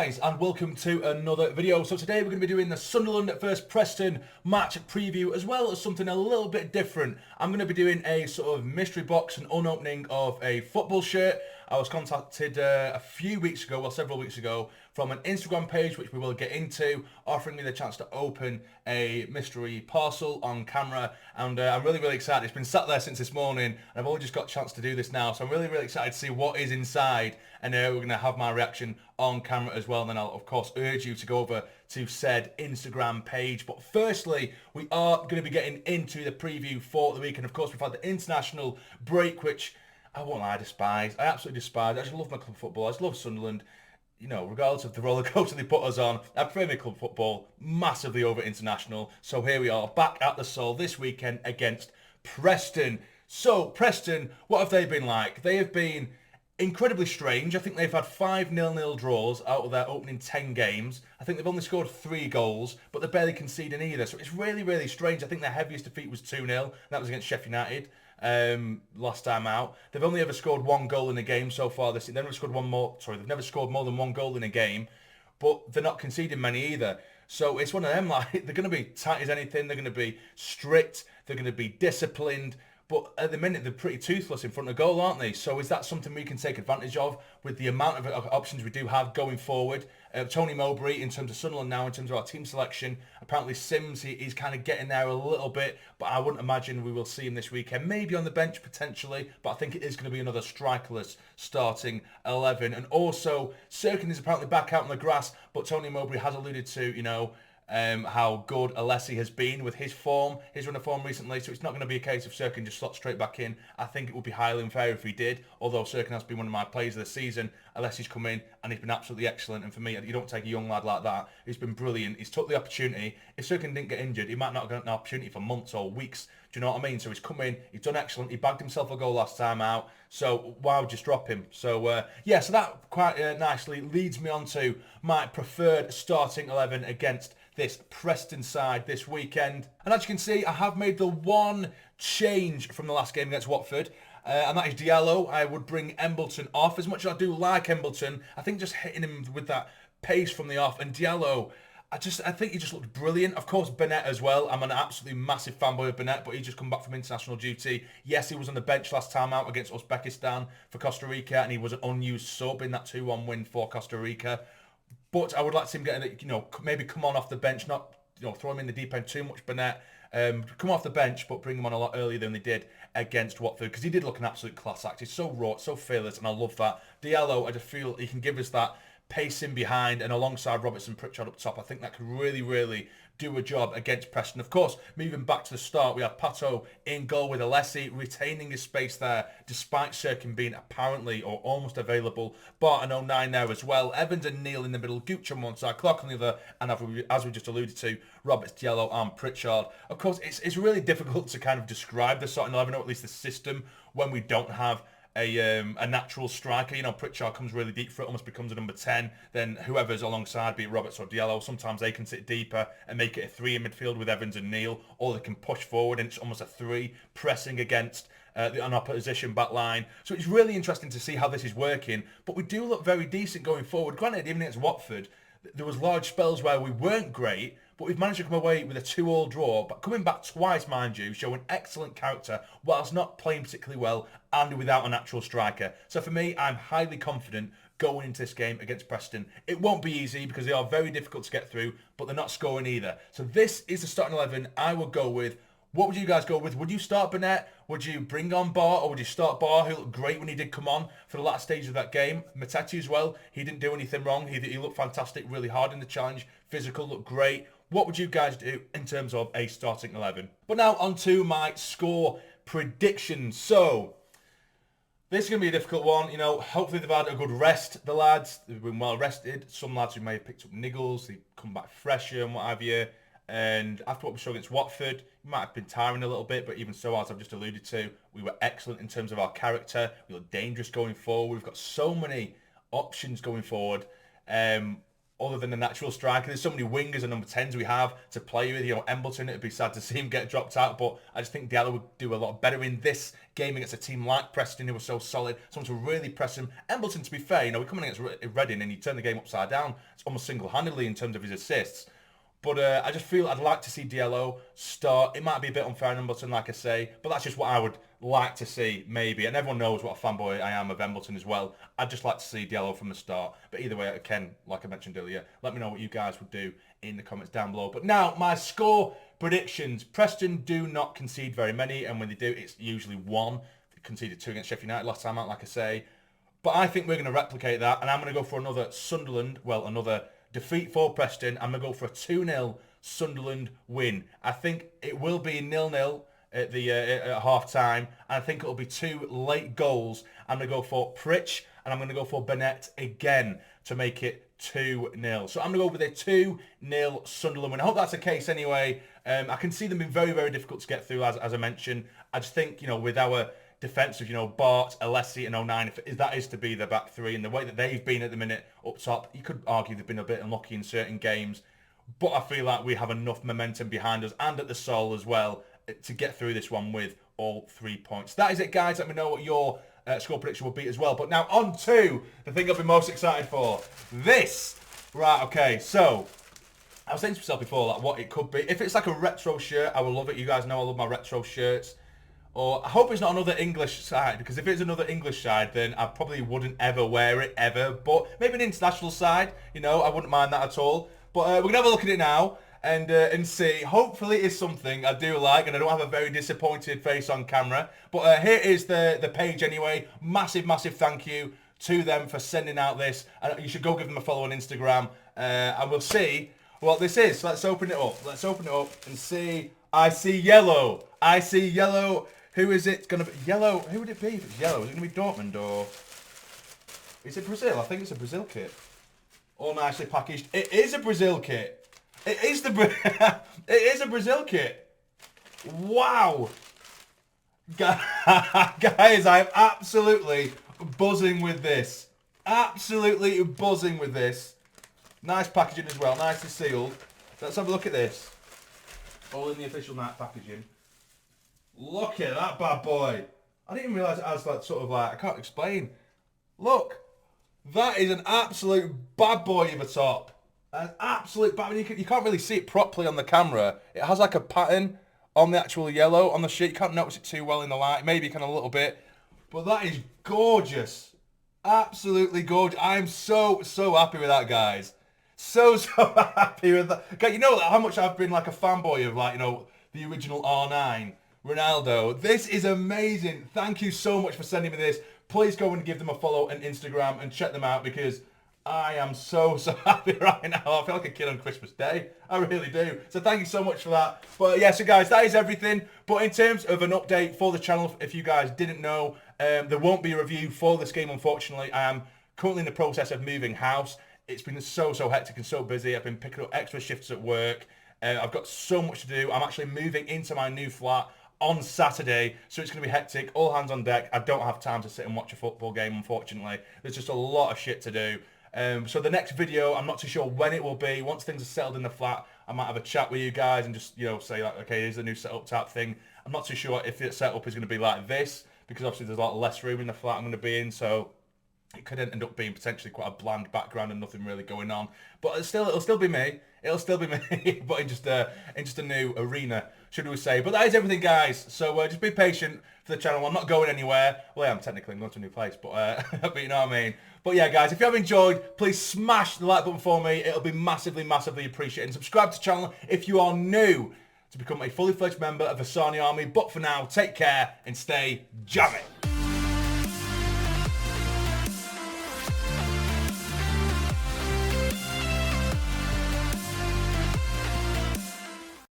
guys, and welcome to another video. So today we're going to be doing the Sunderland versus Preston match preview, as well as something a little bit different. I'm going to be doing a sort of mystery box and unopening of a football shirt. I was contacted a few weeks ago, well several weeks ago, from an Instagram page, which we will get into, offering me the chance to open a mystery parcel on camera, and I'm really excited. It's been sat there since this morning, and I've only just got a chance to do this now, so I'm really excited to see what is inside, and we're going to have my reaction on camera as well, and then I'll of course urge you to go over to said Instagram page. But firstly, we are going to be getting into the preview for the week, and of course we've had the international break, which I won't lie, I despise. I absolutely despise. I just love my club football. I just love Sunderland. You know, regardless of the roller coaster they put us on, I prefer my club football massively over international. So here we are, back at the Sol this weekend against Preston. So, Preston, what have they been like? They have been incredibly strange. I think they've had 5 0-0 draws out of their opening 10 games. I think they've only scored 3 goals, but they're barely conceding either. So it's really strange. I think their heaviest defeat was 2-0. And that was against Sheffield United last time out. They've only ever scored 1 goal in a game so far this season. They've never scored more than 1 goal in a game, but they're not conceding many either. So it's one of them, like, they're going to be tight as anything. They're going to be strict. They're going to be disciplined. But at the minute, they're pretty toothless in front of goal, aren't they? So is that something we can take advantage of with the amount of options we do have going forward? Tony Mowbray, in terms of Sunderland now, in terms of our team selection, apparently Sims, he's kind of getting there a little bit, but I wouldn't imagine we will see him this weekend. Maybe on the bench, potentially, but I think it is going to be another strikerless starting 11. And also, Sirkin is apparently back out on the grass, but Tony Mowbray has alluded to, you know, how good Alessi has been with his form, his run of form recently, so it's not going to be a case of Sirkin just slots straight back in. I think it would be highly unfair if he did, although Sirkin has been one of my players of the season. Alessi's come in and he's been absolutely excellent, and for me, you don't take a young lad like that. He's been brilliant. He's took the opportunity. If Sirkin didn't get injured, he might not have got an opportunity for months or weeks. Do you know what I mean? So he's come in, he's done excellent, he bagged himself a goal last time out, so why would you drop him? So yeah, so that quite nicely leads me on to my preferred starting 11 against this Preston side this weekend. And as you can see, I have made the one change from the last game against Watford, and that is Diallo. I would bring Embleton off. As much as I do like Embleton, I think just hitting him with that pace from the off, and Diallo, I think he just looked brilliant. Of course, Burnett as well. I'm an absolutely massive fanboy of Burnett, but he's just come back from international duty. Yes, he was on the bench last time out against Uzbekistan for Costa Rica, and he was an unused sub in that 2-1 win for Costa Rica. But I would like to see him getting, you know, maybe come on off the bench, not, you know, throw him in the deep end too much, Burnett. Come off the bench, but bring him on a lot earlier than they did against Watford, because he did look an absolute class act. He's so raw, so fearless, and I love that. Diallo, I just feel he can give us that pacing behind, and alongside Robertson, Pritchard up top, I think that could really do a job against Preston. Of course, moving back to the start, we have Pato in goal with Alessi retaining his space there, despite Sirkin being apparently or almost available. Barton 09 there as well. Evans and Neil in the middle, Gooch on one side, Clark on the other, and as we just alluded to, Roberts, Diallo and Pritchard. Of course, it's really difficult to kind of describe the starting 11, or at least the system, when we don't have a natural striker. You know, Pritchard comes really deep for it, almost becomes a number 10. Then whoever's alongside, be it Roberts or Diallo, sometimes they can sit deeper and make it a 3 in midfield with Evans and Neil, or they can push forward and it's almost a 3 pressing against an opposition back line. So it's really interesting to see how this is working, but we do look very decent going forward. Granted, even against Watford, there was large spells where we weren't great, but we've managed to come away with a 2-2 draw, but coming back twice, mind you, showing excellent character, whilst not playing particularly well and without a natural striker. So for me, I'm highly confident going into this game against Preston. It won't be easy because they are very difficult to get through, but they're not scoring either. So this is the starting 11 I will go with. What would you guys go with? Would you start Burnett? Would you bring on Barr? Or would you start Barr, who looked great when he did come on for the last stage of that game? Matete as well. He didn't do anything wrong. He looked fantastic, really hard in the challenge. Physical, looked great. What would you guys do in terms of a starting 11? But now on to my score predictions. So this is going to be a difficult one. You know, hopefully they've had a good rest, the lads. They've been well rested. Some lads who may have picked up niggles, they come back fresher and what have you. And after what we saw against Watford, it might have been tiring a little bit, but even so, as I've just alluded to, we were excellent in terms of our character. We were dangerous going forward. We've got so many options going forward. other than a natural striker. There's so many wingers and number 10s we have to play with. You know, Embleton, it'd be sad to see him get dropped out, but I just think Diallo would do a lot better in this game against a team like Preston, who were so solid. Someone to really press him. Embleton, to be fair, you know, we're coming against Reading and he turned the game upside down. It's almost single-handedly in terms of his assists. But I just feel I'd like to see Diallo start. It might be a bit unfair on Embleton, like I say, but that's just what I would like to see, maybe. And everyone knows what a fanboy I am of Embleton as well. I'd just like to see Diallo from the start. But either way, Ken, like I mentioned earlier, let me know what you guys would do in the comments down below. But now, my score predictions. Preston do not concede very many, and when they do, it's usually 1. They conceded 2 against Sheffield United last time out, like I say. But I think we're going to replicate that, and I'm going to go for another Sunderland, well, another defeat for Preston. I'm going to go for a 2-0 Sunderland win. I think it will be 0-0 at the at half time, and I think it'll be 2 late goals. I'm going to go for Pritch, and I'm going to go for Bennett again to make it 2-0. So I'm going to go with a 2-0 Sunderland win. I hope that's the case anyway. I can see them being very, very difficult to get through, as I mentioned. I just think, you know, with our defensive, you know, Bart, Alessi and 09, if that is to be the back three, and the way that they've been at the minute up top, you could argue they've been a bit unlucky in certain games. But I feel like we have enough momentum behind us and at the soul as well to get through this one with all 3 points. That is it, guys. Let me know what your score prediction will be as well. But now on to the thing I've been most excited for. This. Right, okay. So, I was saying to myself before like, what it could be. If it's like a retro shirt, I will love it. You guys know I love my retro shirts. Or I hope it's not another English side, because if it's another English side, then I probably wouldn't ever wear it, ever. But maybe an international side, you know, I wouldn't mind that at all. But we're going to have a look at it now and see. Hopefully it's something I do like, and I don't have a very disappointed face on camera. But here is the page anyway. Massive, massive thank you to them for sending out this. And you should go give them a follow on Instagram. And we'll see what this is. Let's open it up. Let's open it up and see. I see yellow. I see yellow. Who is it going to be? Yellow. Who would it be if it's yellow? Is it going to be Dortmund or... Is it Brazil? I think it's a Brazil kit. All nicely packaged. It is a Brazil kit. It is it is a Brazil kit. Wow. Guys, I'm absolutely buzzing with this. Absolutely buzzing with this. Nice packaging as well. Nicely sealed. Let's have a look at this. All in the official night packaging. Look at that bad boy. I didn't even realise it has that sort of like, I can't explain. Look. That is an absolute bad boy of a top. An absolute bad boy. You can't really see it properly on the camera. It has like a pattern on the actual yellow on the sheet. You can't notice it too well in the light. Maybe kind of a little bit. But that is gorgeous. Absolutely gorgeous. I'm so, so happy with that, guys. So, so happy with that. Okay, you know how much I've been like a fanboy of like, you know, the original R9 Ronaldo. This is amazing. Thank you so much for sending me this. Please go and give them a follow on Instagram and check them out, because I am so, so happy right now. I feel like a kid on Christmas Day. I really do. So thank you so much for that. But yeah, so guys, that is everything. But in terms of an update for the channel, if you guys didn't know, there won't be a review for this game, unfortunately. I am currently in the process of moving house. It's been so, so hectic and so busy. I've been picking up extra shifts at work. I've got so much to do. I'm actually moving into my new flat on Saturday, so it's going to be hectic. All hands on deck. I don't have time to sit and watch a football game, unfortunately. There's just a lot of shit to do. So the next video, I'm not too sure when it will be. Once things are settled in the flat, I might have a chat with you guys and just, you know, say like, okay, here's the new setup type thing. I'm not too sure if the setup is going to be like this, because obviously there's a lot less room in the flat I'm going to be in, so it could end up being potentially quite a bland background and nothing really going on. But it'll still be me. It'll still be me, but in just a new arena, should we say. But that is everything, guys. So just be patient for the channel. I'm not going anywhere. Well, I'm technically going to a new place, but but you know what I mean. But yeah, guys, if you have enjoyed, please smash the like button for me. It'll be massively, massively appreciated. And subscribe to the channel if you are new to become a fully fledged member of the Sarny Army. But for now, take care and stay jammy.